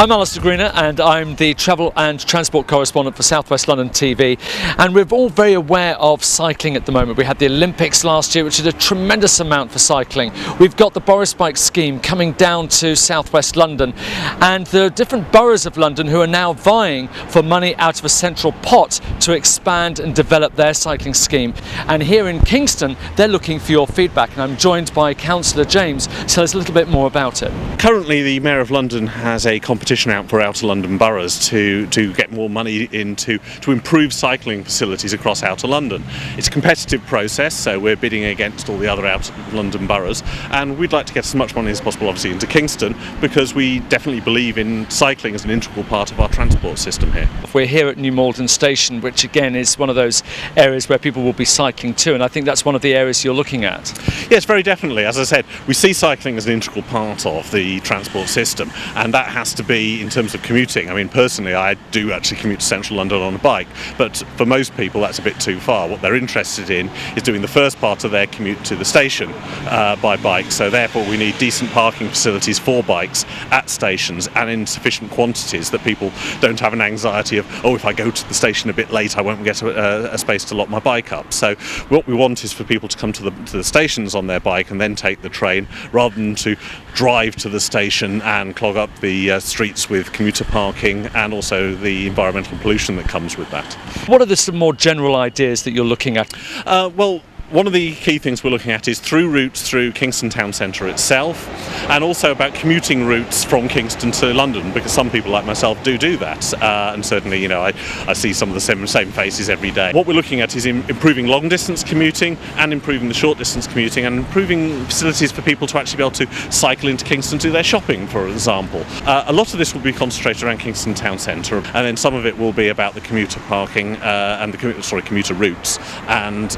I'm Alastair Greener and I'm the travel and transport correspondent for South West London TV, and we're all very aware of cycling at the moment. We had the Olympics last year, which did a tremendous amount for cycling. We've got the Borough Bike scheme coming down to South West London, and the different boroughs of London who are now vying for money out of a central pot to expand and develop their cycling scheme. And here in Kingston they're looking for your feedback, and I'm joined by Councillor James to tell us a little bit more about it. Currently the Mayor of London has a competition out for outer London boroughs to get more money to improve cycling facilities across outer London. It's a competitive process, so we're bidding against all the other outer London boroughs, and we'd like to get as much money as possible obviously into Kingston, because we definitely believe in cycling as an integral part of our transport system here. We're here at New Malden Station, which again is one of those areas where people will be cycling to, and I think that's one of the areas you're looking at. Yes, very definitely. As I said, we see cycling as an integral part of the transport system, and that has to be in terms of commuting. I mean, personally, I do actually commute to central London on a bike, but for most people that's a bit too far. What they're interested in is doing the first part of their commute to the station by bike, so therefore we need decent parking facilities for bikes at stations and in sufficient quantities that people don't have an anxiety of, oh, if I go to the station a bit late I won't get a space to lock my bike up. So what we want is for people to come to the stations on their bike and then take the train, rather than to drive to the station and clog up the streets with commuter parking and also the environmental pollution that comes with that. What are some more general ideas that you're looking at? Well, one of the key things we're looking at is through routes through Kingston town centre itself, and also about commuting routes from Kingston to London, because some people like myself do that, and certainly, you know, I see some of the same faces every day. What we're looking at is improving long distance commuting and improving the short distance commuting, and improving facilities for people to actually be able to cycle into Kingston to do their shopping, for example. A lot of this will be concentrated around Kingston town centre, and then some of it will be about the commuter parking and the commuter routes, and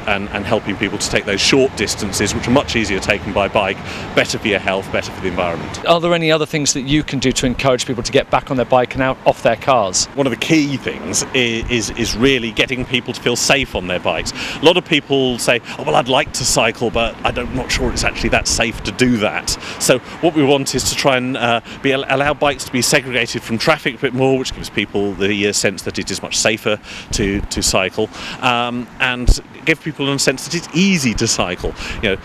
helping people to take those short distances, which are much easier taken by bike, better for your health, better for the environment. Are there any other things that you can do to encourage people to get back on their bike and out off their cars? One of the key things is really getting people to feel safe on their bikes. A lot of people say, oh well, I'd like to cycle, but I'm not sure it's actually that safe to do that. So what we want is to try and allow bikes to be segregated from traffic a bit more, which gives people the sense that it is much safer to cycle, and give people a sense that it's easy to cycle. You know,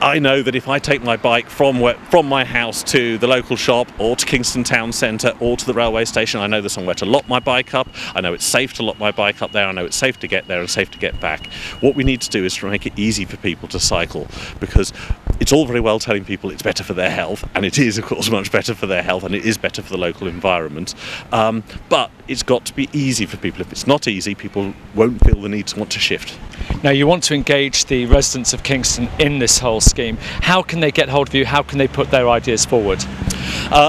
I know that if I take my bike from my house to the local shop or to Kingston town centre or to the railway station, I know there's somewhere to lock my bike up. I know it's safe to lock my bike up there. I know it's safe to get there and safe to get back. What we need to do is to make it easy for people to cycle, because it's all very well telling people it's better for their health, and it is of course much better for their health, and it is better for the local environment, but it's got to be easy for people. If it's not easy, people won't feel the need to want to shift. Now, you want to engage the residents of Kingston in this whole scheme. How can they get hold of you? How can they put their ideas forward?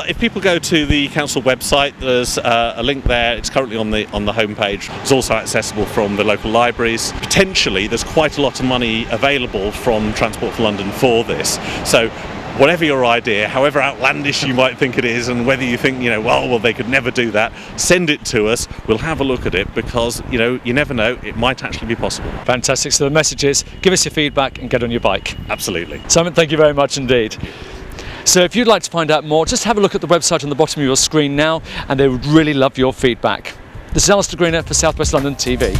If people go to the council website, there's a link there. It's currently on the homepage. It's also accessible from the local libraries. Potentially there's quite a lot of money available from Transport for London for this. So whatever your idea, however outlandish you might think it is, and whether you think, you know, well they could never do that, send it to us. We'll have a look at it, because, you know, you never know, it might actually be possible. Fantastic. So the message is, give us your feedback and get on your bike. Absolutely. Simon, thank you very much indeed. So if you'd like to find out more, just have a look at the website on the bottom of your screen now, and they would really love your feedback. This is Alastair Greener for South West London TV.